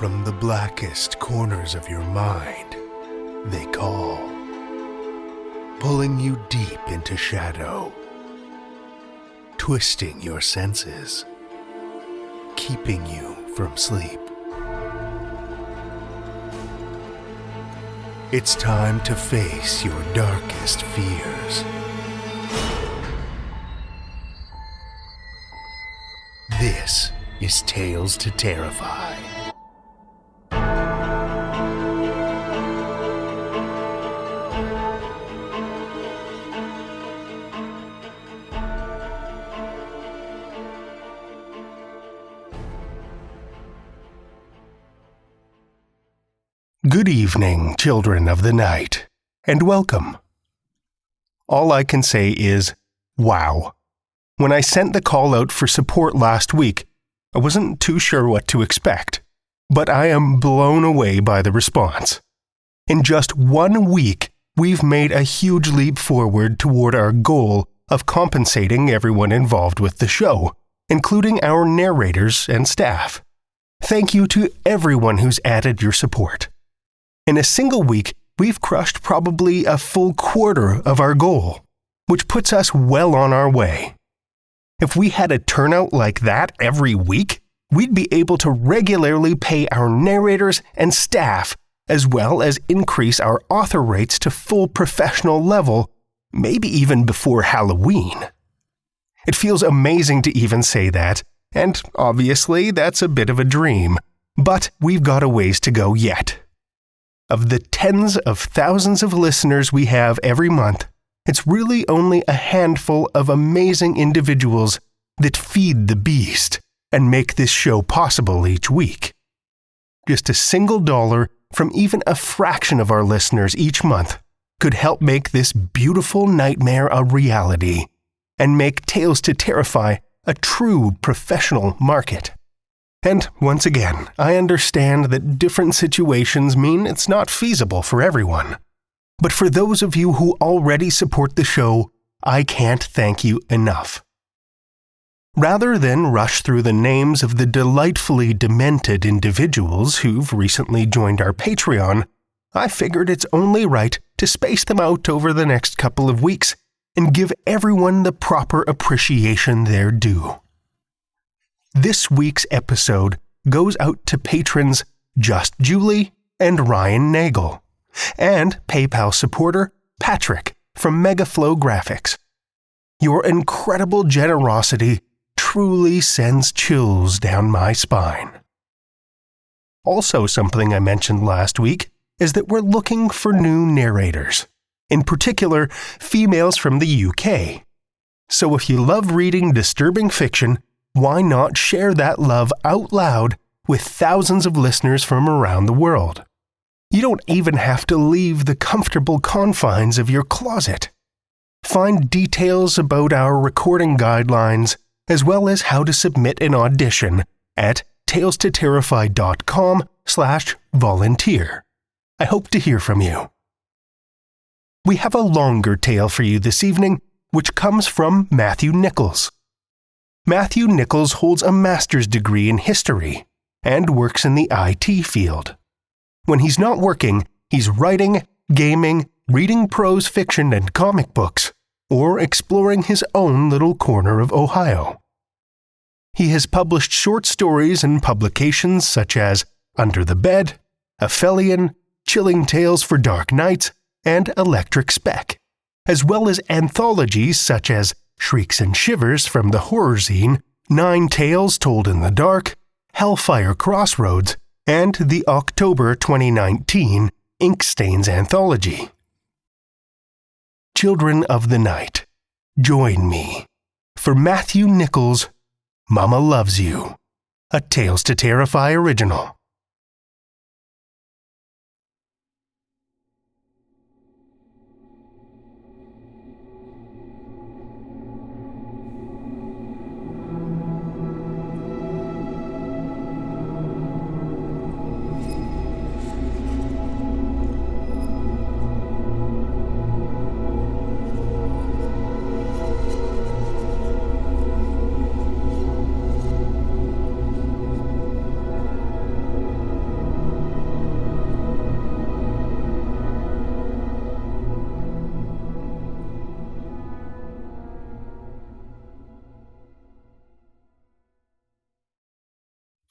from the blackest corners of your mind, they call, pulling you deep into shadow, twisting your senses, keeping you from sleep. It's time to face your darkest fears. This is Tales to Terrify. Good evening, children of the night, and welcome. All I can say is, wow. When I sent the call out for support last week, I wasn't too sure what to expect, but I am blown away by the response. In just 1 week, we've made a huge leap forward toward our goal of compensating everyone involved with the show, including our narrators and staff. Thank you to everyone who's added your support. In a single week, we've crushed probably a full quarter of our goal, which puts us well on our way. If we had a turnout like that every week, we'd be able to regularly pay our narrators and staff, as well as increase our author rates to full professional level, maybe even before Halloween. It feels amazing to even say that, and obviously that's a bit of a dream, but we've got a ways to go yet. Of the tens of thousands of listeners we have every month, it's really only a handful of amazing individuals that feed the beast and make this show possible each week. Just a single dollar from even a fraction of our listeners each month could help make this beautiful nightmare a reality and make Tales to Terrify a true professional market. And once again, I understand that different situations mean it's not feasible for everyone. But for those of you who already support the show, I can't thank you enough. Rather than rush through the names of the delightfully demented individuals who've recently joined our Patreon, I figured it's only right to space them out over the next couple of weeks and give everyone the proper appreciation they're due. This week's episode goes out to patrons Just Julie and Ryan Nagel, and PayPal supporter Patrick from Megaflow Graphics. Your incredible generosity truly sends chills down my spine. Also, something I mentioned last week is that we're looking for new narrators, in particular females from the UK. So if you love reading disturbing fiction, why not share that love out loud with thousands of listeners from around the world? You don't even have to leave the comfortable confines of your closet. Find details about our recording guidelines, as well as how to submit an audition at talestoterrify.com/volunteer. I hope to hear from you. We have a longer tale for you this evening, which comes from Matthew Nichols. Matthew Nichols holds a master's degree in history and works in the IT field. When he's not working, he's writing, gaming, reading prose fiction and comic books, or exploring his own little corner of Ohio. He has published short stories in publications such as Under the Bed, Aphelion, Chilling Tales for Dark Nights, and Electric Speck, as well as anthologies such as Shrieks and Shivers from the horror zine, 9 Tales Told in the Dark, Hellfire Crossroads, and the October 2019 Inkstains Anthology. Children of the Night, join me for Matthew Nichols' Mama Loves You, a Tales to Terrify original.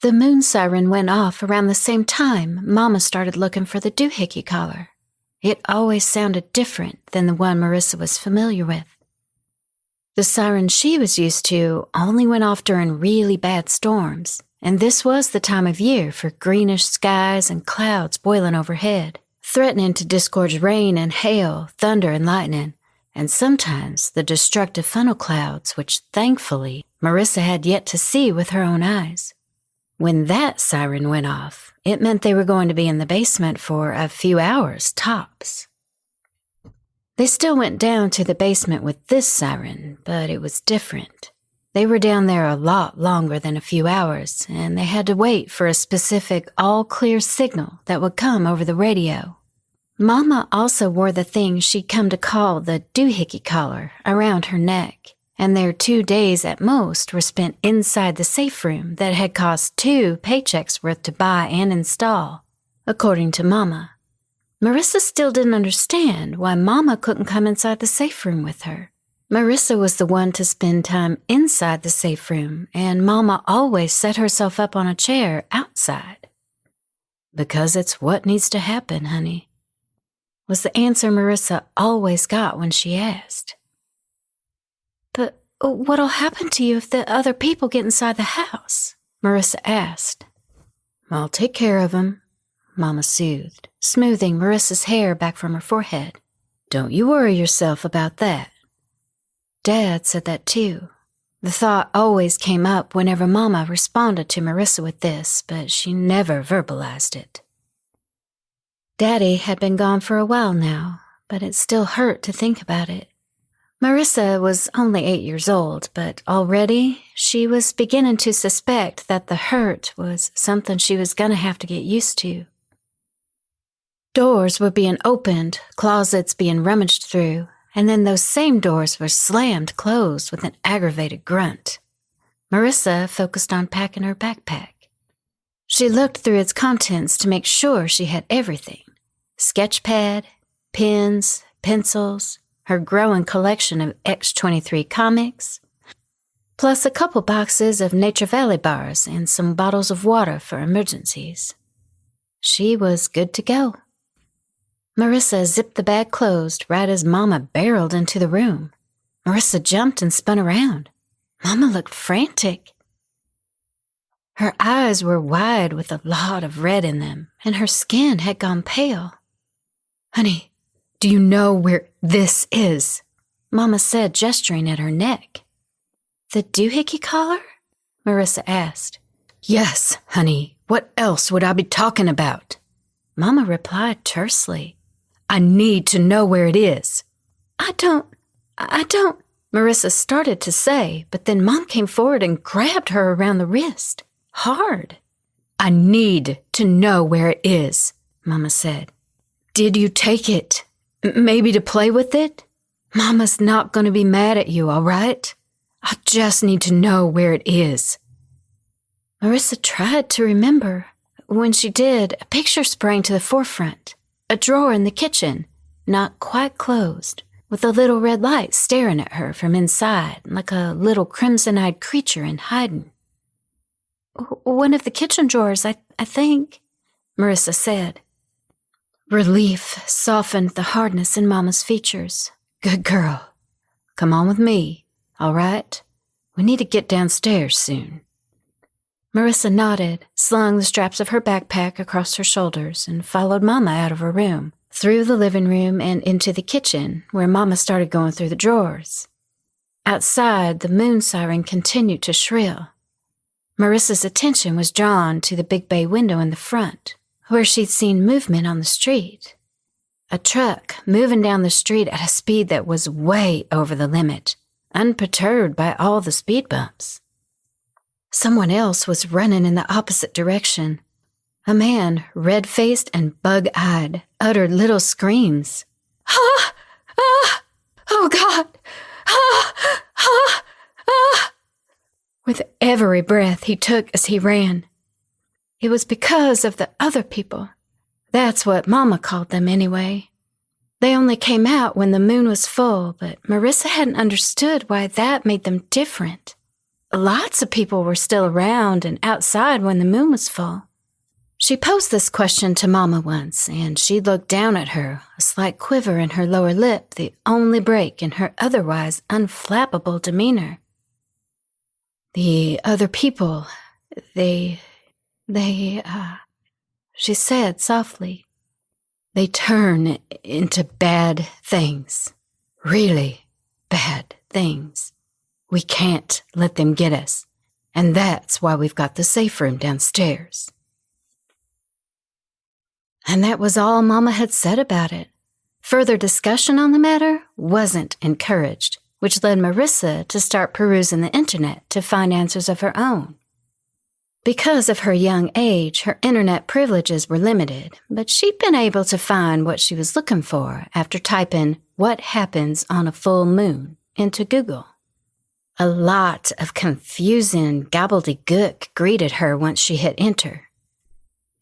The moon siren went off around the same time Mama started looking for the doohickey collar. It always sounded different than the one Marissa was familiar with. The siren she was used to only went off during really bad storms, and this was the time of year for greenish skies and clouds boiling overhead, threatening to disgorge rain and hail, thunder and lightning, and sometimes the destructive funnel clouds which, thankfully, Marissa had yet to see with her own eyes. When that siren went off, it meant they were going to be in the basement for a few hours tops. They still went down to the basement with this siren, but it was different. They were down there a lot longer than a few hours, and they had to wait for a specific all-clear signal that would come over the radio. Mama also wore the thing she'd come to call the doohickey collar around her neck, and their 2 days at most were spent inside the safe room that had cost 2 paychecks worth to buy and install, according to Mama. Marissa still didn't understand why Mama couldn't come inside the safe room with her. Marissa was the one to spend time inside the safe room, and Mama always set herself up on a chair outside. "Because it's what needs to happen, honey," was the answer Marissa always got when she asked. "But what'll happen to you if the other people get inside the house?" Marissa asked. "I'll take care of them," Mama soothed, smoothing Marissa's hair back from her forehead. "Don't you worry yourself about that." Dad said that too. The thought always came up whenever Mama responded to Marissa with this, but she never verbalized it. Daddy had been gone for a while now, but it still hurt to think about it. Marissa was only 8 years old, but already she was beginning to suspect that the hurt was something she was going to have to get used to. Doors were being opened, closets being rummaged through, and then those same doors were slammed closed with an aggravated grunt. Marissa focused on packing her backpack. She looked through its contents to make sure she had everything: sketch pad, pens, pencils, her growing collection of X-23 comics, plus a couple boxes of Nature Valley bars and some bottles of water for emergencies. She was good to go. Marissa zipped the bag closed right as Mama barreled into the room. Marissa jumped and spun around. Mama looked frantic. Her eyes were wide with a lot of red in them, and her skin had gone pale. "Honey, do you know where this is?" Mama said, gesturing at her neck. "The doohickey collar?" Marissa asked. "Yes, honey. What else would I be talking about?" Mama replied tersely. "I need to know where it is." I don't, Marissa started to say, but then Mom came forward and grabbed her around the wrist, hard. "I need to know where it is," Mama said. "Did you take it? Maybe to play with it? Mama's not going to be mad at you, all right? I just need to know where it is." Marissa tried to remember. When she did, a picture sprang to the forefront. A drawer in the kitchen, not quite closed, with a little red light staring at her from inside like a little crimson-eyed creature in hiding. "One of the kitchen drawers, I think," Marissa said. Relief softened the hardness in Mama's features. "Good girl. Come on with me, all right? We need to get downstairs soon." Marissa nodded, slung the straps of her backpack across her shoulders, and followed Mama out of her room, through the living room and into the kitchen, where Mama started going through the drawers. Outside, the moon siren continued to shrill. Marissa's attention was drawn to the big bay window in the front, where she'd seen movement on the street. A truck moving down the street at a speed that was way over the limit, unperturbed by all the speed bumps. Someone else was running in the opposite direction. A man, red-faced and bug-eyed, uttered little screams. "Ah! Ah! Oh, God! Ah! Ah! Ah!" with every breath he took as he ran. It was because of the other people. That's what Mama called them anyway. They only came out when the moon was full, but Marissa hadn't understood why that made them different. lots of people were still around and outside when the moon was full. She posed this question to Mama once, and she looked down at her, a slight quiver in her lower lip, the only break in her otherwise unflappable demeanor. The other people, she said softly, they turn into bad things, really bad things. We can't let them get us, and that's why we've got the safe room downstairs. And that was all Mama had said about it. Further discussion on the matter wasn't encouraged, which led Marissa to start perusing the internet to find answers of her own. Because of her young age, her internet privileges were limited, but she'd been able to find what she was looking for after typing "what happens on a full moon" into Google. A lot of confusing gobbledygook greeted her once she hit enter.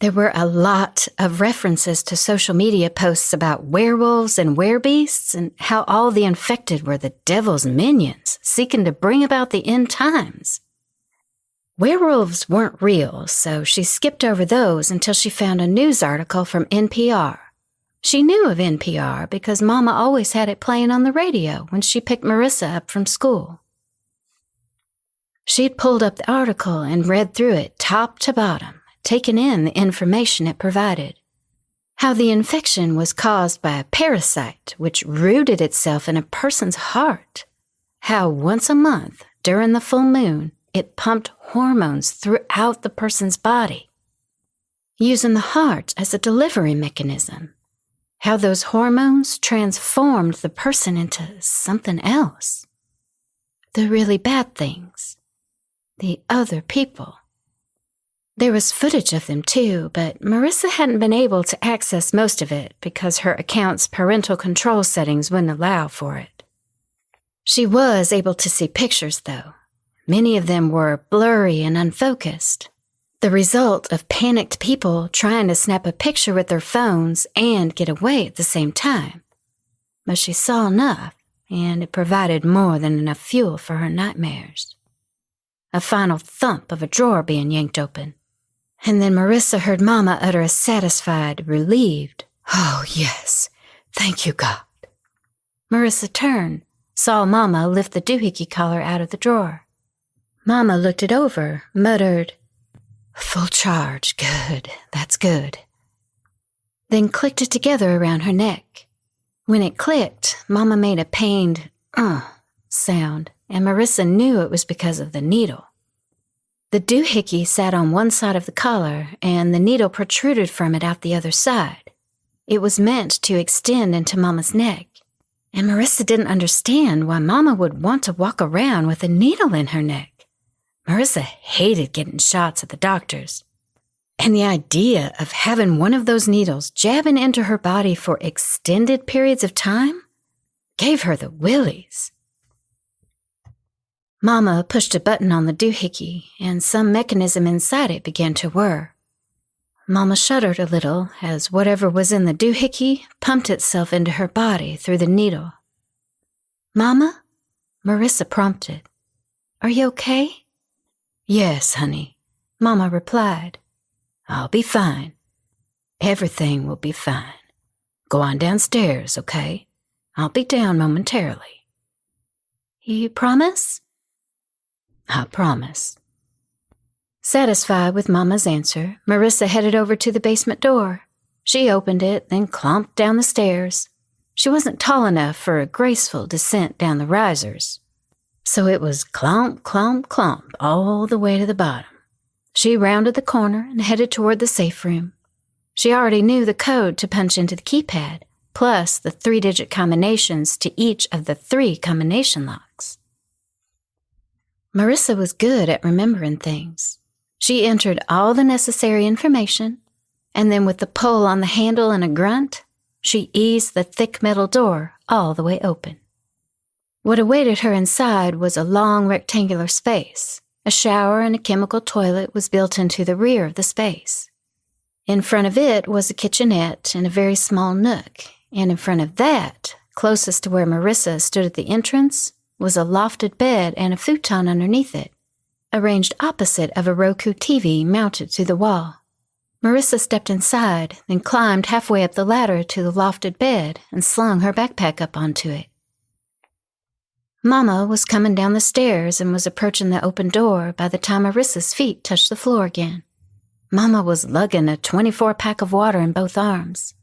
There were a lot of references to social media posts about werewolves and werebeasts and how all the infected were the devil's minions seeking to bring about the end times. Werewolves weren't real, so she skipped over those until she found a news article from NPR. She knew of NPR because Mama always had it playing on the radio when she picked Marissa up from school. She'd pulled up the article and read through it top to bottom, taking in the information it provided. How the infection was caused by a parasite which rooted itself in a person's heart. How once a month, during the full moon, it pumped hormones throughout the person's body, using the heart as a delivery mechanism. How those hormones transformed the person into something else. The really bad things. The other people. There was footage of them too, but Marissa hadn't been able to access most of it because her account's parental control settings wouldn't allow for it. She was able to see pictures, though. Many of them were blurry and unfocused, the result of panicked people trying to snap a picture with their phones and get away at the same time. But she saw enough, and it provided more than enough fuel for her nightmares. A final thump of a drawer being yanked open, and then Marissa heard Mama utter a satisfied, relieved, "Oh, yes, thank you, God." Marissa turned, saw Mama lift the doohickey collar out of the drawer. Mama looked it over, muttered, "Full charge, good, that's good." Then clicked it together around her neck. When it clicked, Mama made a pained, sound, and Marissa knew it was because of the needle. The doohickey sat on one side of the collar, and the needle protruded from it out the other side. It was meant to extend into Mama's neck, and Marissa didn't understand why Mama would want to walk around with a needle in her neck. Marissa hated getting shots at the doctors, and the idea of having one of those needles jabbing into her body for extended periods of time gave her the willies. Mama pushed a button on the doohickey, and some mechanism inside it began to whir. Mama shuddered a little as whatever was in the doohickey pumped itself into her body through the needle. "Mama?" Marissa prompted. "Are you okay?" "Yes, honey," Mama replied. "I'll be fine. Everything will be fine. Go on downstairs, okay? I'll be down momentarily." "You promise?" "I promise." Satisfied with Mama's answer, Marissa headed over to the basement door. She opened it, then clomped down the stairs. She wasn't tall enough for a graceful descent down the risers, so it was clomp, clomp, clomp all the way to the bottom. She rounded the corner and headed toward the safe room. She already knew the code to punch into the keypad, plus the 3-digit combinations to each of the 3 combination locks. Marissa was good at remembering things. She entered all the necessary information, and then with the pull on the handle and a grunt, she eased the thick metal door all the way open. What awaited her inside was a long rectangular space. A shower and a chemical toilet was built into the rear of the space. In front of it was a kitchenette and a very small nook, and in front of that, closest to where Marissa stood at the entrance, was a lofted bed and a futon underneath it, arranged opposite of a Roku TV mounted to the wall. Marissa stepped inside, then climbed halfway up the ladder to the lofted bed and slung her backpack up onto it. Mama was coming down the stairs and was approaching the open door by the time Marissa's feet touched the floor again. Mama was lugging a 24-pack of water in both arms.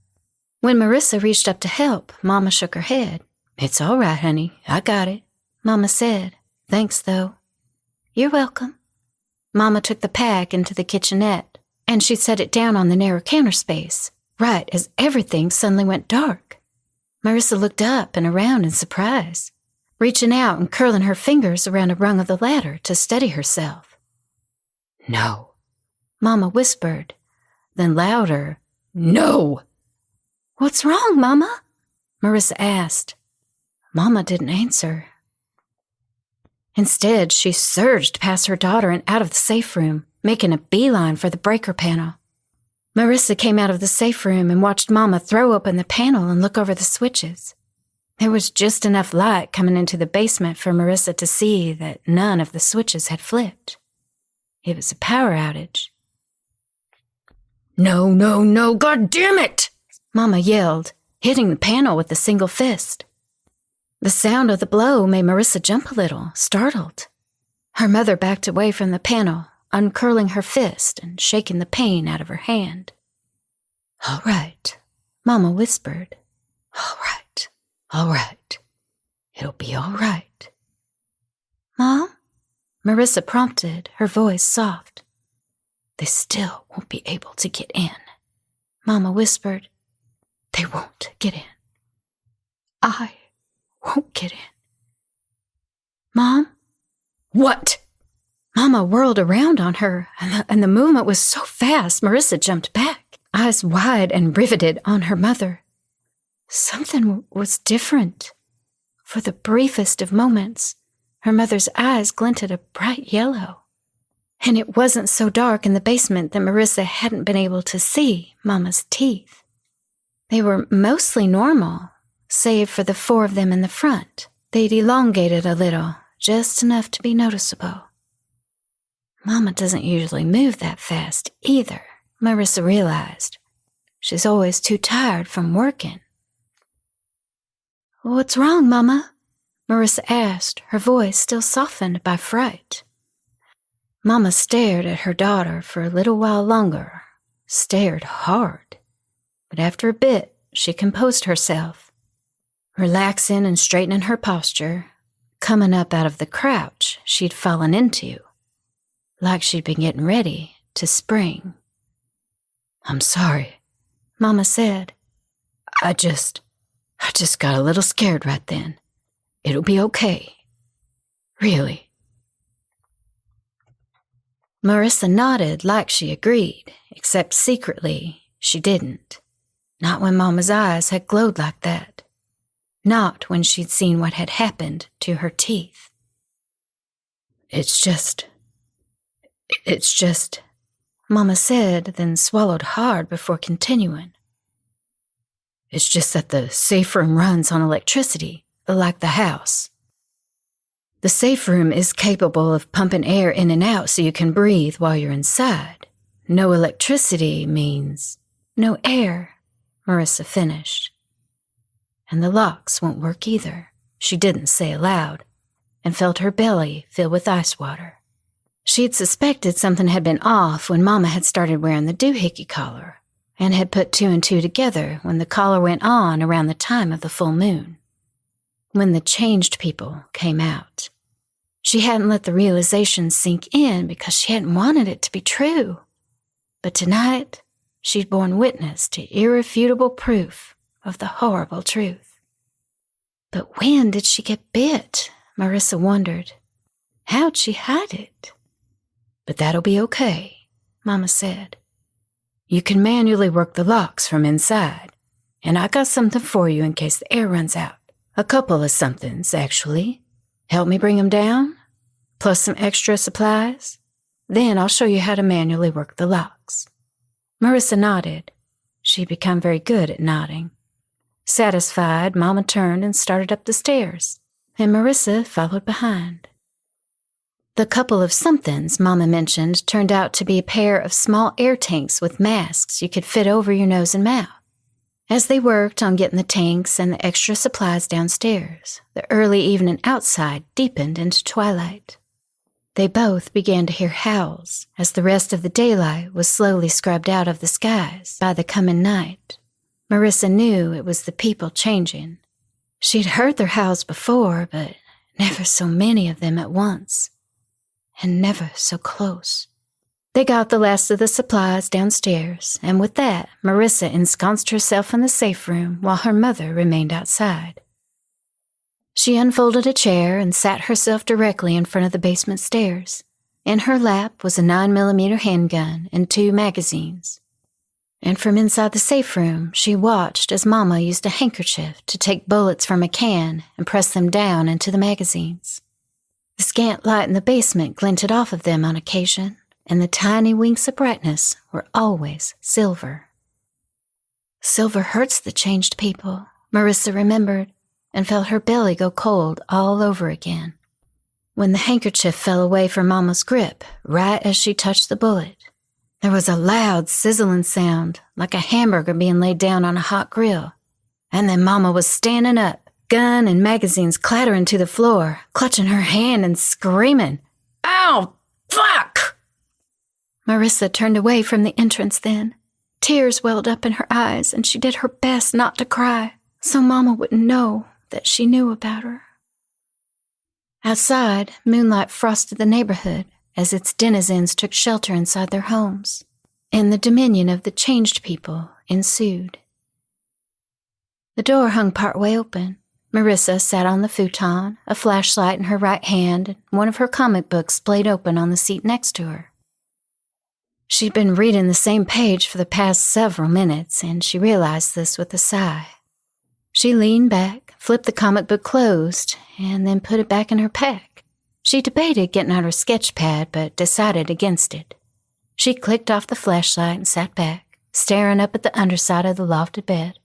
When Marissa reached up to help, Mama shook her head. "It's all right, honey. I got it," Mama said. "Thanks, though." "You're welcome." Mama took the pack into the kitchenette, and she set it down on the narrow counter space, right as everything suddenly went dark. Marissa looked up and around in surprise, reaching out and curling her fingers around a rung of the ladder to steady herself. "No," Mama whispered, then louder, "No!" "What's wrong, Mama?" Marissa asked. Mama didn't answer. Instead, she surged past her daughter and out of the safe room, making a beeline for the breaker panel. Marissa came out of the safe room and watched Mama throw open the panel and look over the switches. There was just enough light coming into the basement for Marissa to see that none of the switches had flipped. It was a power outage. "No, no, no, God damn it!" Mama yelled, hitting the panel with a single fist. The sound of the blow made Marissa jump a little, startled. Her mother backed away from the panel, uncurling her fist and shaking the pain out of her hand. "All right," Mama whispered. "All right, all right. It'll be all right." "Mom?" Marissa prompted, her voice soft. "They still won't be able to get in," Mama whispered. "They won't get in. I won't get in." "Mom?" "What?" Mama whirled around on her, and the movement was so fast Marissa jumped back, eyes wide and riveted on her mother. Something was different. For the briefest of moments, her mother's eyes glinted a bright yellow. And it wasn't so dark in the basement that Marissa hadn't been able to see Mama's teeth. They were mostly normal, save for the 4 of them in the front. They'd elongated a little, just enough to be noticeable. Mama doesn't usually move that fast either, Marissa realized. She's always too tired from working. "What's wrong, Mama?" Marissa asked, her voice still softened by fright. Mama stared at her daughter for a little while longer, stared hard. But after a bit, she composed herself, relaxing and straightening her posture, coming up out of the crouch she'd fallen into, like she'd been getting ready to spring. "I'm sorry," Mama said. I just got a little scared right then. It'll be okay. Really." Marissa nodded like she agreed, except secretly she didn't. Not when Mama's eyes had glowed like that. Not when she'd seen what had happened to her teeth. It's just, Mama said, then swallowed hard before continuing. "It's just that the safe room runs on electricity, like the house. The safe room is capable of pumping air in and out so you can breathe while you're inside. No electricity means no air," Marissa finished. "And the locks won't work either," she didn't say aloud, and felt her belly fill with ice water. She'd suspected something had been off when Mama had started wearing the doohickey collar, and had put 2 and 2 together when the collar went on around the time of the full moon. When the changed people came out. She hadn't let the realization sink in because she hadn't wanted it to be true. But tonight, she'd borne witness to irrefutable proof of the horrible truth. But when did she get bit? Marissa wondered. How'd she hide it? "But that'll be okay," Mama said. "You can manually work the locks from inside, and I got something for you in case the air runs out. A couple of somethings, actually. Help me bring them down, plus some extra supplies. Then I'll show you how to manually work the locks." Marissa nodded. She'd become very good at nodding. Satisfied, Mama turned and started up the stairs, and Marissa followed behind. The couple of somethings Mama mentioned turned out to be a pair of small air tanks with masks you could fit over your nose and mouth. As they worked on getting the tanks and the extra supplies downstairs, the early evening outside deepened into twilight. They both began to hear howls as the rest of the daylight was slowly scrubbed out of the skies by the coming night. Marissa knew it was the people changing. She'd heard their howls before, but never so many of them at once. And never so close. They got the last of the supplies downstairs, and with that, Marissa ensconced herself in the safe room while her mother remained outside. She unfolded a chair and sat herself directly in front of the basement stairs. In her lap was a 9mm handgun and 2 magazines. And from inside the safe room, she watched as Mama used a handkerchief to take bullets from a can and press them down into the magazines. The scant light in the basement glinted off of them on occasion, and the tiny winks of brightness were always silver. Silver hurts the changed people, Marissa remembered, and felt her belly go cold all over again. When the handkerchief fell away from Mama's grip, right as she touched the bullet, there was a loud sizzling sound, like a hamburger being laid down on a hot grill. And then Mama was standing up, gun and magazines clattering to the floor, clutching her hand and screaming, "Ow! Fuck!" Marissa turned away from the entrance then. Tears welled up in her eyes, and she did her best not to cry, so Mama wouldn't know that she knew about her. Outside, moonlight frosted the neighborhood as its denizens took shelter inside their homes, and the dominion of the changed people ensued. The door hung partway open. Marissa sat on the futon, a flashlight in her right hand, and one of her comic books splayed open on the seat next to her. She'd been reading the same page for the past several minutes, and she realized this with a sigh. She leaned back, flipped the comic book closed, and then put it back in her pack. She debated getting out her sketch pad, but decided against it. She clicked off the flashlight and sat back, staring up at the underside of the lofted bed.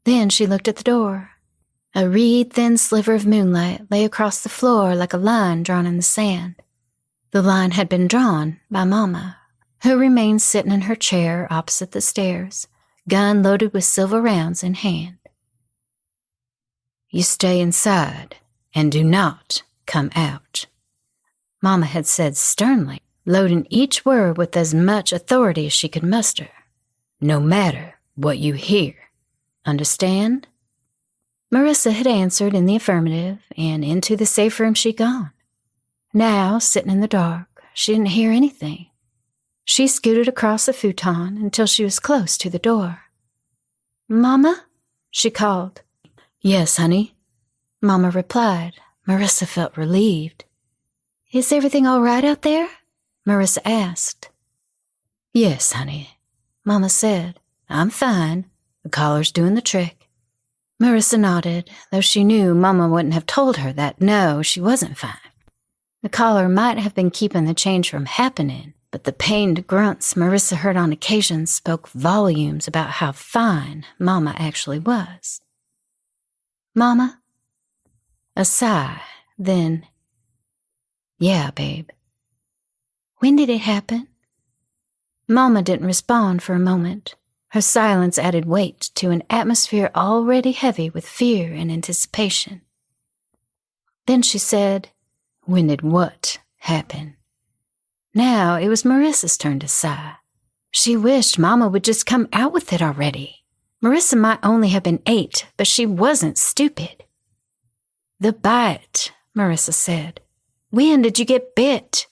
Then she looked at the door. A reed-thin sliver of moonlight lay across the floor like a line drawn in the sand. The line had been drawn by Mama, who remained sitting in her chair opposite the stairs, gun loaded with silver rounds in hand. "You stay inside and do not come out," Mama had said sternly, loading each word with as much authority as she could muster. "No matter what you hear. Understand?" Marissa had answered in the affirmative, and into the safe room she'd gone. Now, sitting in the dark, she didn't hear anything. She scooted across the futon until she was close to the door. "Mama?" she called. "Yes, honey," Mama replied. Marissa felt relieved. "Is everything all right out there?" Marissa asked. "Yes, honey," Mama said. "I'm fine. The collar's doing the trick." Marissa nodded, though she knew Mama wouldn't have told her that no, she wasn't fine. The collar might have been keeping the change from happening, but the pained grunts Marissa heard on occasion spoke volumes about how fine Mama actually was. "Mama?" A sigh, then, "Yeah, babe." "When did it happen?" Mama didn't respond for a moment. Her silence added weight to an atmosphere already heavy with fear and anticipation. Then she said, "When did what happen?" Now it was Marissa's turn to sigh. She wished Mama would just come out with it already. Marissa might only have been 8, but she wasn't stupid. "The bite," Marissa said. "When did you get bit?"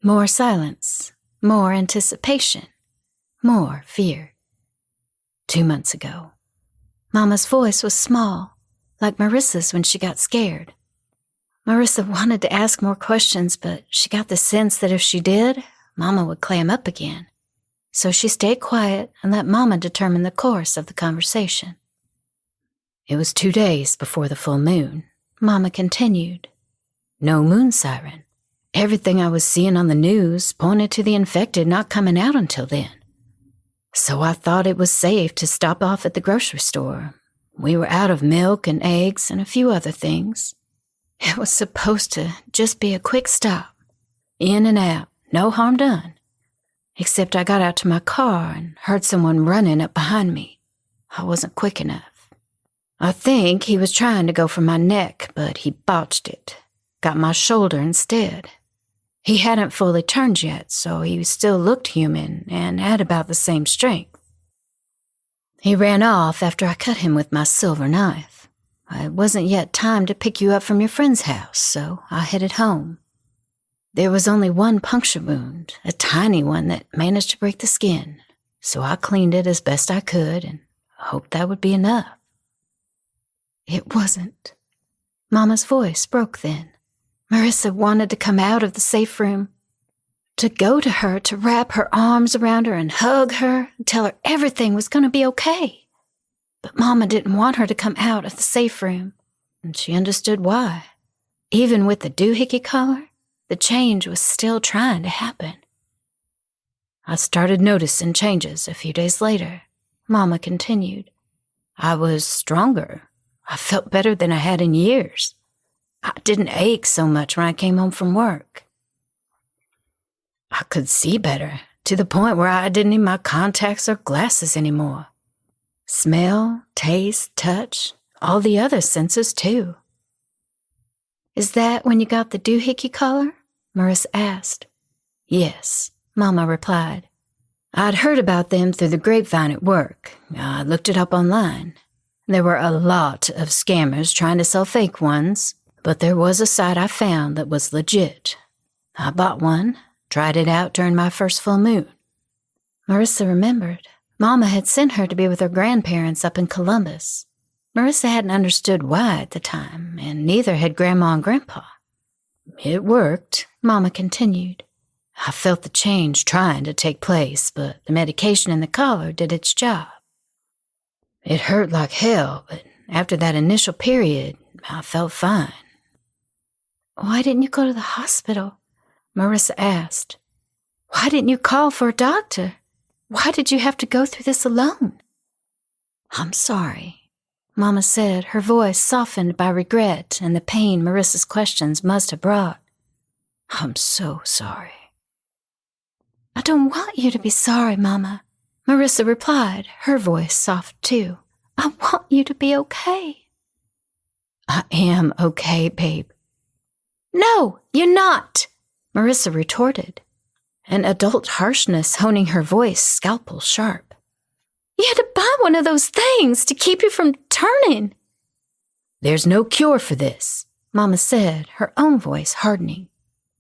More silence, more anticipation. More fear. 2 months ago. Mama's voice was small, like Marissa's when she got scared. Marissa wanted to ask more questions, but she got the sense that if she did, Mama would clam up again. So she stayed quiet and let Mama determine the course of the conversation. "It was 2 days before the full moon," Mama continued. "No moon siren. Everything I was seeing on the news pointed to the infected not coming out until then. So I thought it was safe to stop off at the grocery store. We were out of milk and eggs and a few other things. It was supposed to just be a quick stop. In and out, no harm done. Except I got out to my car and heard someone running up behind me. I wasn't quick enough. I think he was trying to go for my neck, but he botched it. Got my shoulder instead. He hadn't fully turned yet, so he still looked human and had about the same strength. He ran off after I cut him with my silver knife. It wasn't yet time to pick you up from your friend's house, so I headed home. There was only one puncture wound, a tiny one that managed to break the skin, so I cleaned it as best I could and hoped that would be enough. It wasn't. Mama's voice broke then. Marissa wanted to come out of the safe room, to go to her, to wrap her arms around her and hug her and tell her everything was going to be okay. But Mama didn't want her to come out of the safe room, and she understood why. Even with the doohickey collar, the change was still trying to happen. I started noticing changes a few days later. Mama continued. I was stronger. I felt better than I had in years. I didn't ache so much when I came home from work. I could see better, to the point where I didn't need my contacts or glasses anymore. Smell, taste, touch, all the other senses too. Is that when you got the doohickey collar? Marissa asked. Yes, Mama replied. I'd heard about them through the grapevine at work. I looked it up online. There were a lot of scammers trying to sell fake ones, but there was a site I found that was legit. I bought one, tried it out during my first full moon. Marissa remembered. Mama had sent her to be with her grandparents up in Columbus. Marissa hadn't understood why at the time, and neither had Grandma and Grandpa. It worked, Mama continued. I felt the change trying to take place, but the medication in the collar did its job. It hurt like hell, but after that initial period, I felt fine. Why didn't you go to the hospital? Marissa asked. Why didn't you call for a doctor? Why did you have to go through this alone? I'm sorry, Mama said, her voice softened by regret and the pain Marissa's questions must have brought. I'm so sorry. I don't want you to be sorry, Mama, Marissa replied, her voice soft too. I want you to be okay. I am okay, babe. No, you're not, Marissa retorted, an adult harshness honing her voice scalpel sharp. You had to buy one of those things to keep you from turning. There's no cure for this, Mama said, her own voice hardening.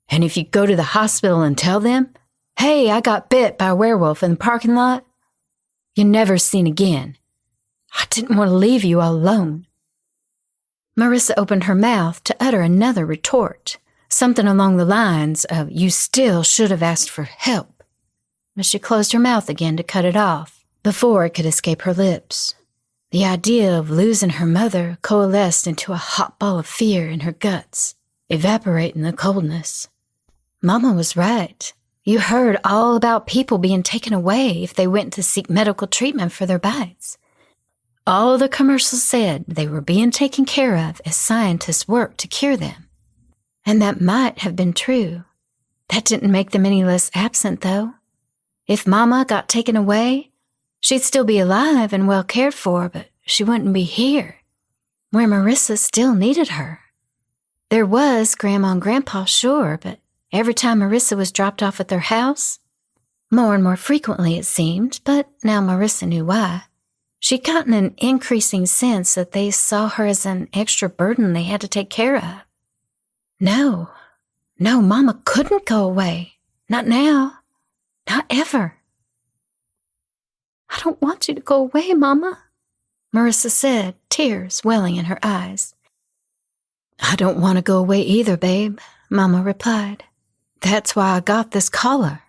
And if you go to the hospital and tell them, hey, I got bit by a werewolf in the parking lot, you're never seen again. I didn't want to leave you all alone. Marissa opened her mouth to utter another retort, something along the lines of, you still should have asked for help. But she closed her mouth again to cut it off before it could escape her lips. The idea of losing her mother coalesced into a hot ball of fear in her guts, evaporating the coldness. Mama was right. You heard all about people being taken away if they went to seek medical treatment for their bites. All the commercials said they were being taken care of as scientists worked to cure them. And that might have been true. That didn't make them any less absent, though. If Mama got taken away, she'd still be alive and well cared for, but she wouldn't be here, where Marissa still needed her. There was Grandma and Grandpa, sure, but every time Marissa was dropped off at their house, more and more frequently it seemed, but now Marissa knew why, she'd gotten an increasing sense that they saw her as an extra burden they had to take care of. No, Mama couldn't go away. Not now. Not ever. I don't want you to go away, Mama, Marissa said, tears welling in her eyes. I don't want to go away either, babe, Mama replied. That's why I got this collar.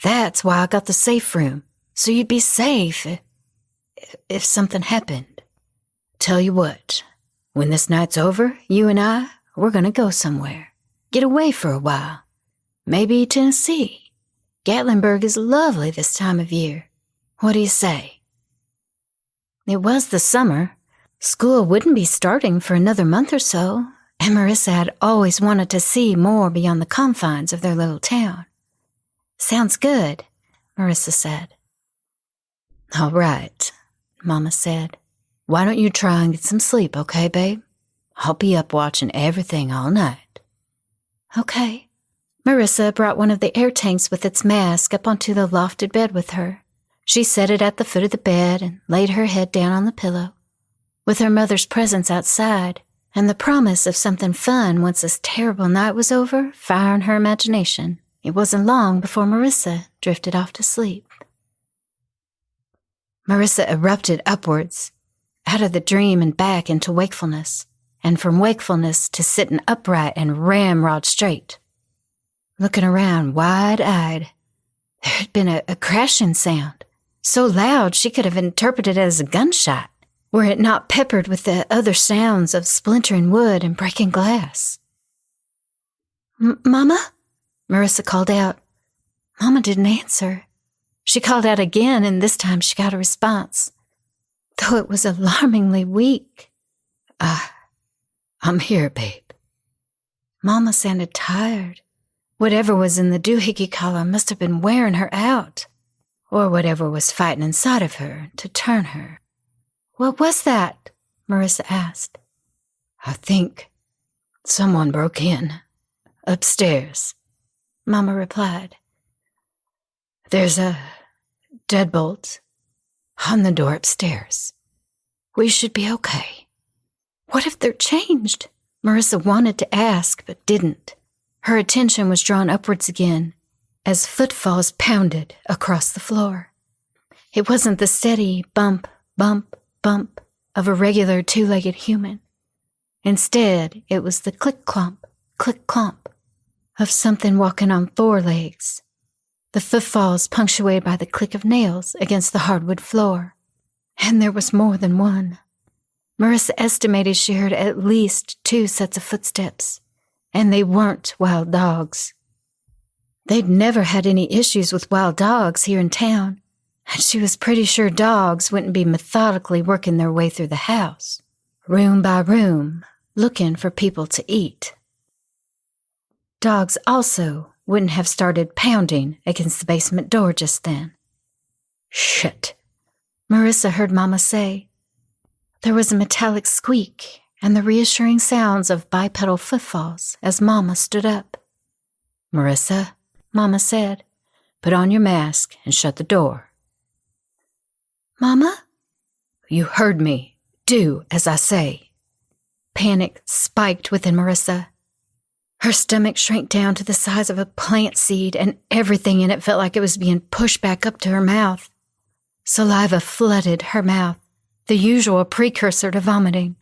That's why I got the safe room, so you'd be safe if something happened. Tell you what, when this night's over, you and we're going to go somewhere. Get away for a while. Maybe Tennessee. Gatlinburg is lovely this time of year. What do you say? It was the summer. School wouldn't be starting for another month or so, and Marissa had always wanted to see more beyond the confines of their little town. "Sounds good," Marissa said. "All right," Mama said. "Why don't you try and get some sleep, okay, babe? I'll be up watching everything all night." "Okay." Marissa brought one of the air tanks with its mask up onto the lofted bed with her. She set it at the foot of the bed and laid her head down on the pillow. With her mother's presence outside and the promise of something fun once this terrible night was over firing her imagination, it wasn't long before Marissa drifted off to sleep. Marissa erupted upwards, out of the dream and back into wakefulness, and from wakefulness to sitting upright and ramrod straight. Looking around wide-eyed, there had been a crashing sound, so loud she could have interpreted it as a gunshot, were it not peppered with the other sounds of splintering wood and breaking glass. "Mama?" Marissa called out. Mama didn't answer. She called out again, and this time she got a response, though it was alarmingly weak. "I'm here, babe." Mama sounded tired. Whatever was in the doohickey collar must have been wearing her out, or whatever was fighting inside of her to turn her. "What was that?" Marissa asked. "I think someone broke in, upstairs," Mama replied. "There's a deadbolt on the door upstairs. We should be okay." "What if they're changed?" Marissa wanted to ask, but didn't. Her attention was drawn upwards again as footfalls pounded across the floor. It wasn't the steady bump, bump, bump of a regular two-legged human. Instead, it was the click-clomp of something walking on four legs. The footfalls punctuated by the click of nails against the hardwood floor. And there was more than one. Marissa estimated she heard at least 2 sets of footsteps, and they weren't wild dogs. They'd never had any issues with wild dogs here in town, and she was pretty sure dogs wouldn't be methodically working their way through the house, room by room, looking for people to eat. Dogs also wouldn't have started pounding against the basement door just then. "Shit," Marissa heard Mama say. There was a metallic squeak and the reassuring sounds of bipedal footfalls as Mama stood up. "Marissa," Mama said, "put on your mask and shut the door." "Mama?" "You heard me. Do as I say." Panic spiked within Marissa. Her stomach shrank down to the size of a plant seed, and everything in it felt like it was being pushed back up to her mouth. Saliva flooded her mouth, the usual precursor to vomiting,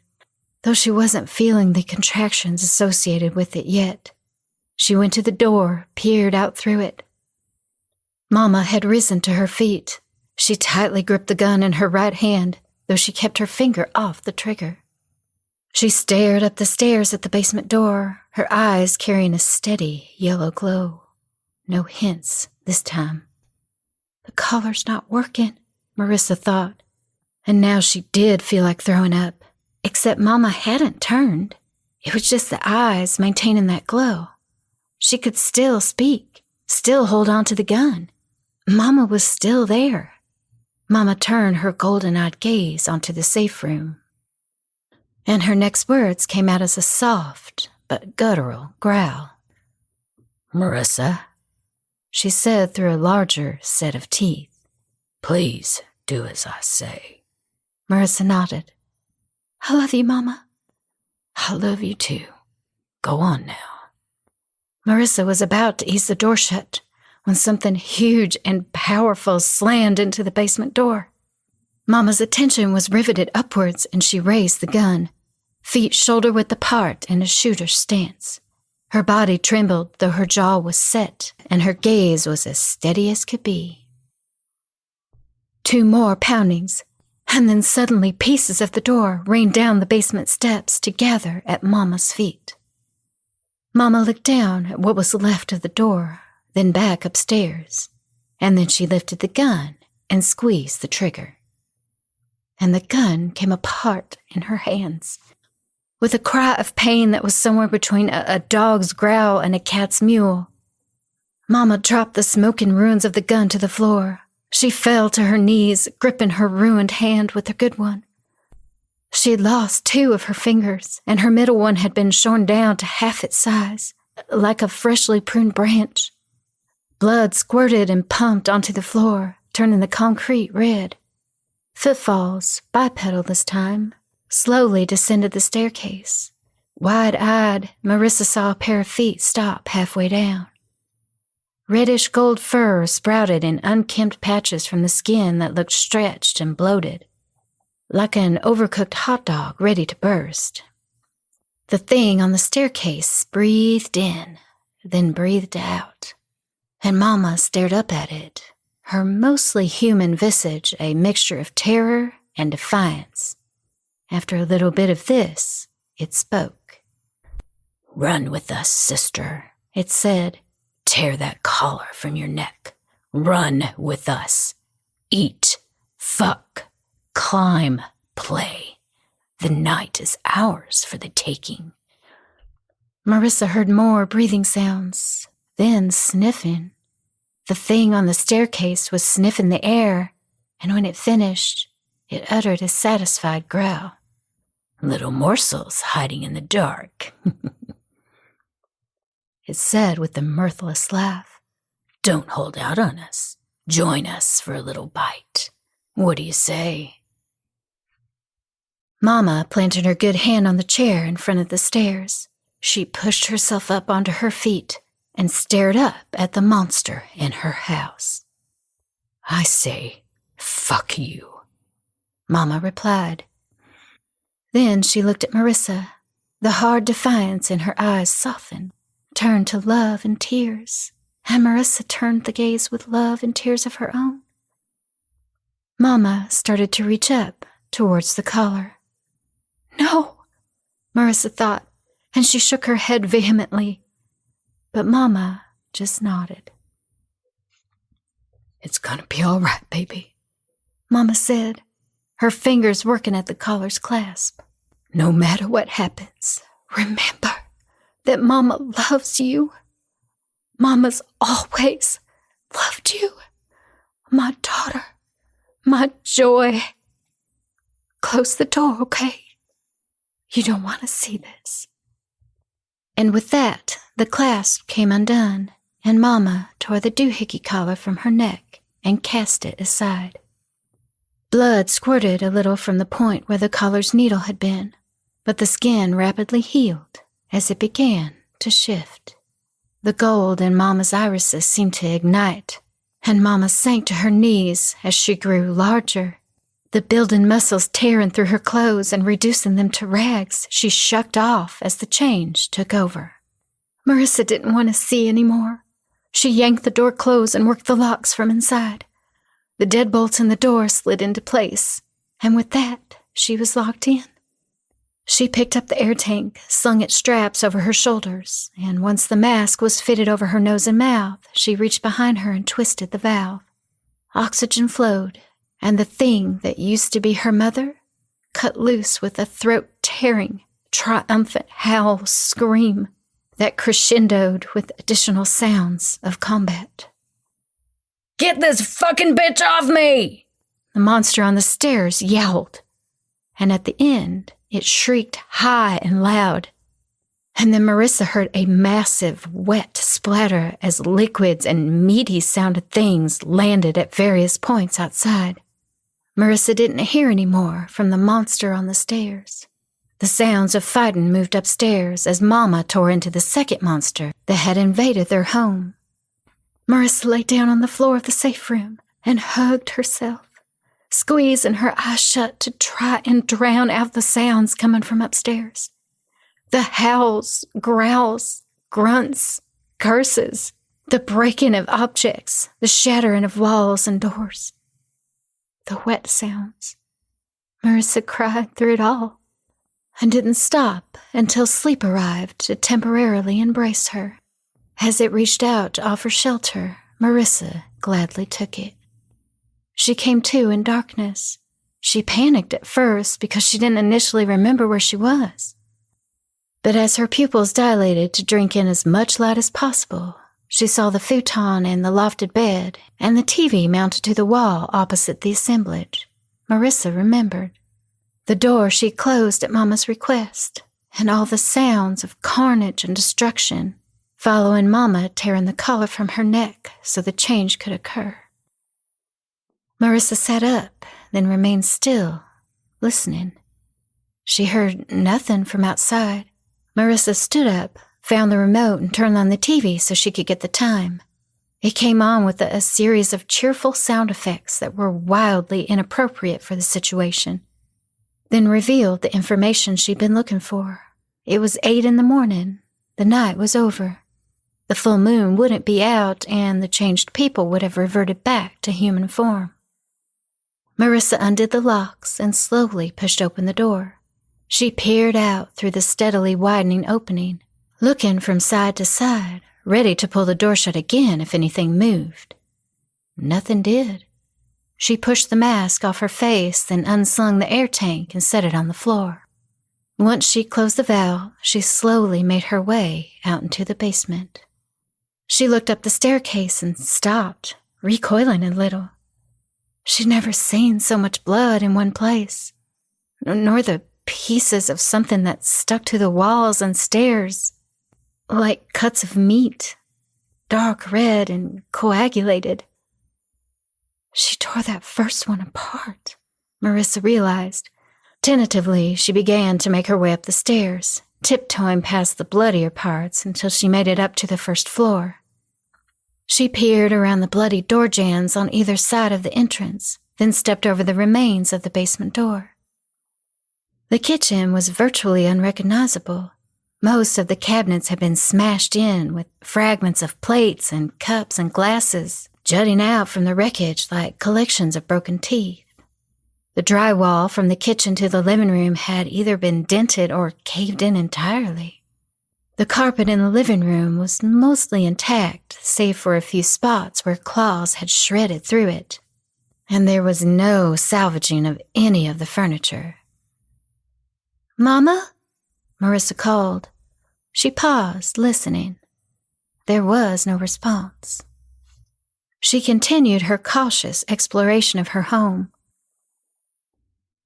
though she wasn't feeling the contractions associated with it yet. She went to the door, peered out through it. Mama had risen to her feet. She tightly gripped the gun in her right hand, though she kept her finger off the trigger. She stared up the stairs at the basement door, her eyes carrying a steady yellow glow. No hints this time. The collar's not working, Marissa thought, and now she did feel like throwing up, except Mama hadn't turned. It was just the eyes maintaining that glow. She could still speak, still hold on to the gun. Mama was still there. Mama turned her golden-eyed gaze onto the safe room, and her next words came out as a soft but guttural growl. "Marissa," she said through a larger set of teeth, "please do as I say." Marissa nodded. "I love you, Mama." "I love you too. Go on now." Marissa was about to ease the door shut when something huge and powerful slammed into the basement door. Mama's attention was riveted upwards, and she raised the gun, feet shoulder-width apart in a shooter's stance. Her body trembled, though her jaw was set, and her gaze was as steady as could be. 2 more poundings, and then suddenly pieces of the door rained down the basement steps to gather at Mama's feet. Mama looked down at what was left of the door, then back upstairs, and then she lifted the gun and squeezed the trigger. And the gun came apart in her hands. with a cry of pain that was somewhere between a dog's growl and a cat's mew. Mama dropped the smoking ruins of the gun to the floor. She fell to her knees, gripping her ruined hand with her good one. She had lost 2 of her fingers, and her middle one had been shorn down to half its size, like a freshly pruned branch. Blood squirted and pumped onto the floor, turning the concrete red. Footfalls, bipedal this time, slowly descended the staircase. Wide-eyed, Marissa saw a pair of feet stop halfway down. Reddish gold fur sprouted in unkempt patches from the skin that looked stretched and bloated, like an overcooked hot dog ready to burst. The thing on the staircase breathed in, then breathed out, and Mama stared up at it, her mostly human visage a mixture of terror and defiance. After a little bit of this, it spoke. "Run with us, sister," it said. "Tear that collar from your neck. Run with us. Eat, fuck, climb, play. The night is ours for the taking." Marissa heard more breathing sounds, then sniffing. The thing on the staircase was sniffing the air, and when it finished, it uttered a satisfied growl. "Little morsels hiding in the dark," it said with a mirthless laugh. "Don't hold out on us. Join us for a little bite. What do you say?" Mama planted her good hand on the chair in front of the stairs. She pushed herself up onto her feet and stared up at the monster in her house. "I say, fuck you," Mama replied. Then she looked at Marissa. The hard defiance in her eyes softened, turned to love and tears, and Marissa turned the gaze with love and tears of her own. Mama started to reach up towards the collar. "No," Marissa thought, and she shook her head vehemently. But Mama just nodded. "It's gonna be all right, baby," Mama said, her fingers working at the collar's clasp. "No matter what happens, remember that Mama loves you. Mama's always loved you. My daughter, my joy. Close the door, okay? You don't want to see this." And with that, the clasp came undone, and Mama tore the doohickey collar from her neck and cast it aside. Blood squirted a little from the point where the collar's needle had been, but the skin rapidly healed as it began to shift. The gold in Mama's irises seemed to ignite, and Mama sank to her knees as she grew larger. The building muscles tearing through her clothes and reducing them to rags she shucked off as the change took over. Marissa didn't want to see anymore. She yanked the door closed and worked the locks from inside. The deadbolts in the door slid into place, and with that, she was locked in. She picked up the air tank, slung its straps over her shoulders, and once the mask was fitted over her nose and mouth, she reached behind her and twisted the valve. Oxygen flowed, and the thing that used to be her mother cut loose with a throat-tearing, triumphant howl scream that crescendoed with additional sounds of combat. "Get this fucking bitch off me!" The monster on the stairs yowled, and at the end, it shrieked high and loud. And then Marissa heard a massive, wet splatter as liquids and meaty-sounded things landed at various points outside. Marissa didn't hear any more from the monster on the stairs. The sounds of fighting moved upstairs as Mama tore into the second monster that had invaded their home. Marissa lay down on the floor of the safe room and hugged herself, squeezing her eyes shut to try and drown out the sounds coming from upstairs. The howls, growls, grunts, curses, the breaking of objects, the shattering of walls and doors. The wet sounds. Marissa cried through it all and didn't stop until sleep arrived to temporarily embrace her. As it reached out to offer shelter, Marissa gladly took it. She came to in darkness. She panicked at first because she didn't initially remember where she was. But as her pupils dilated to drink in as much light as possible, she saw the futon and the lofted bed and the TV mounted to the wall opposite the assemblage. Marissa remembered. The door she closed at Mama's request, and all the sounds of carnage and destruction, following Mama tearing the collar from her neck so the change could occur. Marissa sat up, then remained still, listening. She heard nothing from outside. Marissa stood up, found the remote, and turned on the TV so she could get the time. It came on with a series of cheerful sound effects that were wildly inappropriate for the situation, then revealed the information she'd been looking for. It was 8 a.m. The night was over. The full moon wouldn't be out, and the changed people would have reverted back to human form. Marissa undid the locks and slowly pushed open the door. She peered out through the steadily widening opening, looking from side to side, ready to pull the door shut again if anything moved. Nothing did. She pushed the mask off her face, then unslung the air tank and set it on the floor. Once she closed the valve, she slowly made her way out into the basement. She looked up the staircase and stopped, recoiling a little. She'd never seen so much blood in one place, nor the pieces of something that stuck to the walls and stairs, like cuts of meat, dark red and coagulated. She tore that first one apart, Marissa realized. Tentatively, she began to make her way up the stairs, tiptoeing past the bloodier parts until she made it up to the first floor. She peered around the bloody door jambs on either side of the entrance, then stepped over the remains of the basement door. The kitchen was virtually unrecognizable. Most of the cabinets had been smashed in, with fragments of plates and cups and glasses jutting out from the wreckage like collections of broken teeth. The drywall from the kitchen to the living room had either been dented or caved in entirely. The carpet in the living room was mostly intact, save for a few spots where claws had shredded through it, and there was no salvaging of any of the furniture. "Mama?" Marissa called. She paused, listening. There was no response. She continued her cautious exploration of her home.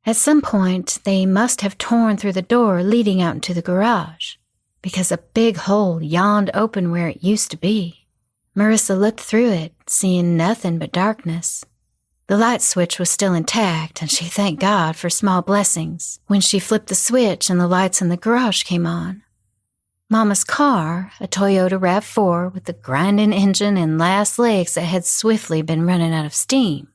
At some point, they must have torn through the door leading out into the garage, because a big hole yawned open where it used to be. Marissa looked through it, seeing nothing but darkness. The light switch was still intact, and she thanked God for small blessings when she flipped the switch and the lights in the garage came on. Mama's car, a Toyota RAV4 with the grinding engine and last legs that had swiftly been running out of steam,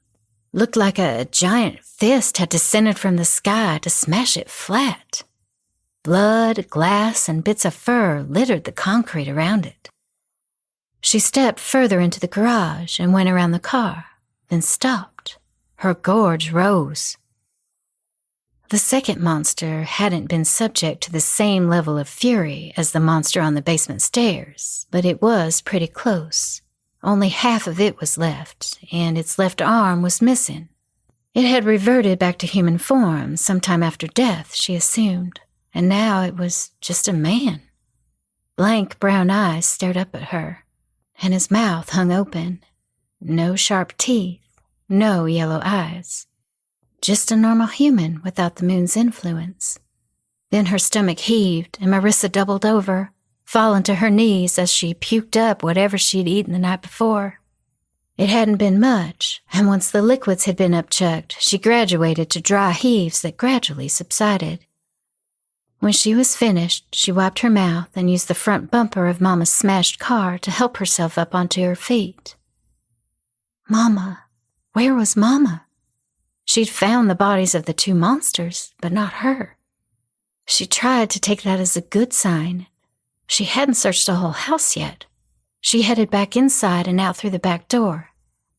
looked like a giant fist had descended from the sky to smash it flat. Blood, glass, and bits of fur littered the concrete around it. She stepped further into the garage and went around the car, then stopped. Her gorge rose. The second monster hadn't been subject to the same level of fury as the monster on the basement stairs, but it was pretty close. Only half of it was left, and its left arm was missing. It had reverted back to human form sometime after death, she assumed, and now it was just a man. Blank brown eyes stared up at her, and his mouth hung open. No sharp teeth, no yellow eyes. Just a normal human without the moon's influence. Then her stomach heaved, and Marissa doubled over, falling to her knees as she puked up whatever she'd eaten the night before. It hadn't been much, and once the liquids had been upchucked, she graduated to dry heaves that gradually subsided. When she was finished, she wiped her mouth and used the front bumper of Mama's smashed car to help herself up onto her feet. Mama. Where was Mama? She'd found the bodies of the two monsters, but not her. She tried to take that as a good sign. She hadn't searched the whole house yet. She headed back inside and out through the back door.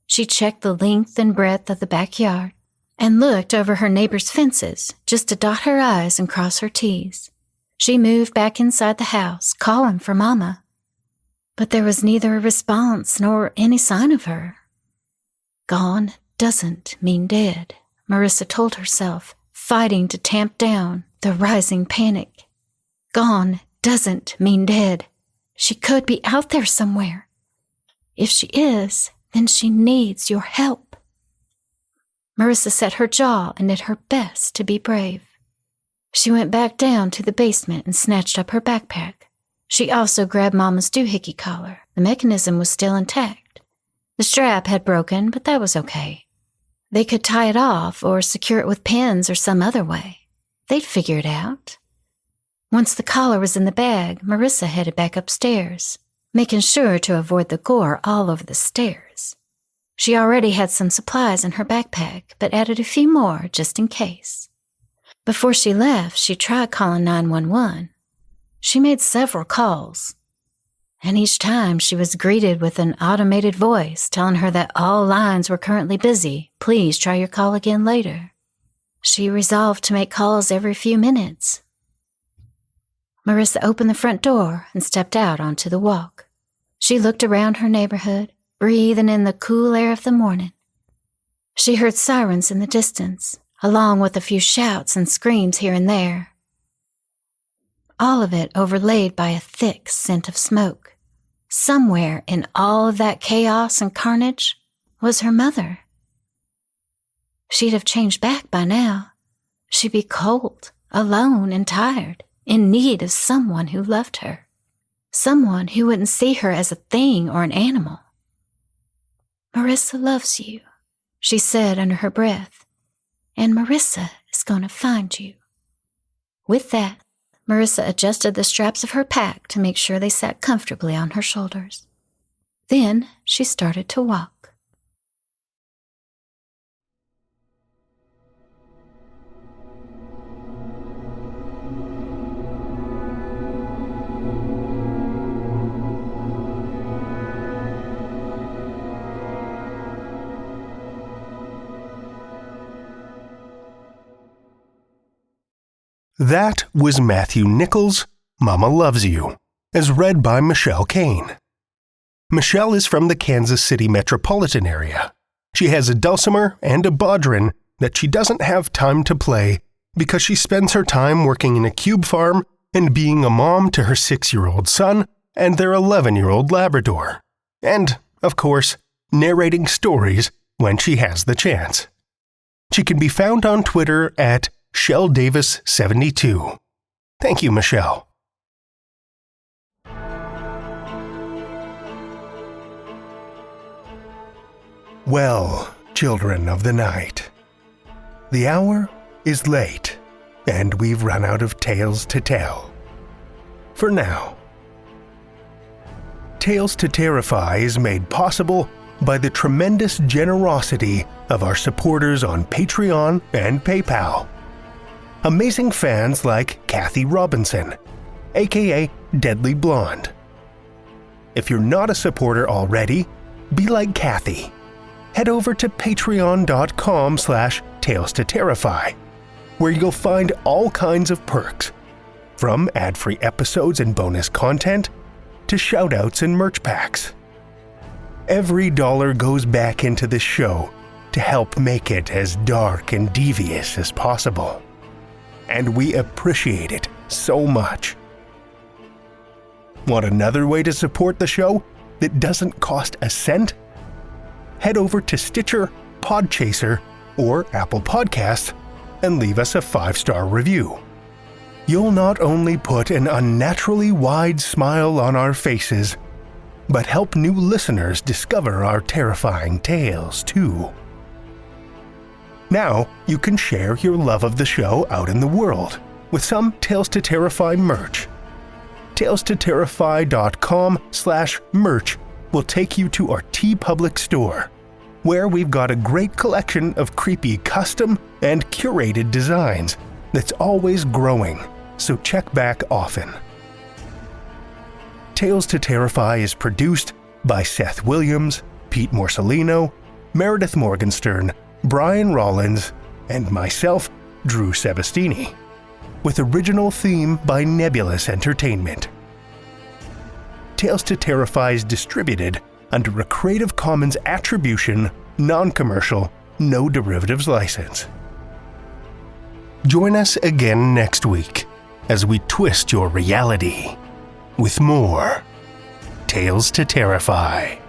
She checked the length and breadth of the backyard and looked over her neighbor's fences just to dot her I's and cross her T's. She moved back inside the house, calling for Mama. But there was neither a response nor any sign of her. Gone doesn't mean dead, Marissa told herself, fighting to tamp down the rising panic. Gone doesn't mean dead. She could be out there somewhere. If she is, then she needs your help. Marissa set her jaw and did her best to be brave. She went back down to the basement and snatched up her backpack. She also grabbed Mama's doohickey collar. The mechanism was still intact. The strap had broken, but that was okay. They could tie it off or secure it with pins or some other way. They'd figure it out. Once the collar was in the bag, Marissa headed back upstairs, making sure to avoid the gore all over the stairs. She already had some supplies in her backpack, but added a few more just in case. Before she left, she tried calling 911. She made several calls, and each time she was greeted with an automated voice telling her that all lines were currently busy. Please try your call again later. She resolved to make calls every few minutes. Marissa opened the front door and stepped out onto the walk. She looked around her neighborhood, breathing in the cool air of the morning. She heard sirens in the distance, along with a few shouts and screams here and there. All of it overlaid by a thick scent of smoke. Somewhere in all of that chaos and carnage was her mother. She'd have changed back by now. She'd be cold, alone, and tired, in need of someone who loved her. Someone who wouldn't see her as a thing or an animal. Marissa loves you, she said under her breath, and Marissa is going to find you. With that, Marissa adjusted the straps of her pack to make sure they sat comfortably on her shoulders. Then she started to walk. That was Matthew Nichols' Mama Loves You, as read by Michelle Kane. Michelle is from the Kansas City metropolitan area. She has a dulcimer and a bodhrán that she doesn't have time to play because she spends her time working in a cube farm and being a mom to her 6-year-old son and their 11-year-old Labrador. And, of course, narrating stories when she has the chance. She can be found on Twitter at ShellDavis72. Thank you, Michelle. Well, children of the night, the hour is late, and we've run out of tales to tell. For now. Tales to Terrify is made possible by the tremendous generosity of our supporters on Patreon and PayPal. Amazing fans like Kathy Robinson, aka Deadly Blonde. If you're not a supporter already, be like Kathy. Head over to patreon.com/Tales to Terrify, where you'll find all kinds of perks, from ad-free episodes and bonus content to shoutouts and merch packs. Every dollar goes back into the show to help make it as dark and devious as possible. And we appreciate it so much. Want another way to support the show that doesn't cost a cent? Head over to Stitcher, Podchaser, or Apple Podcasts and leave us a 5-star review. You'll not only put an unnaturally wide smile on our faces, but help new listeners discover our terrifying tales too. Now, you can share your love of the show out in the world with some Tales to Terrify merch. TalesToTerrify.com/merch will take you to our TeePublic store, where we've got a great collection of creepy custom and curated designs that's always growing, so check back often. Tales to Terrify is produced by Seth Williams, Pete Morcellino, Meredith Morgenstern, Brian Rollins, and myself, Drew Sebastini, with original theme by Nebulous Entertainment. Tales to Terrify is distributed under a Creative Commons Attribution, Non-Commercial, No Derivatives license. Join us again next week as we twist your reality with more Tales to Terrify.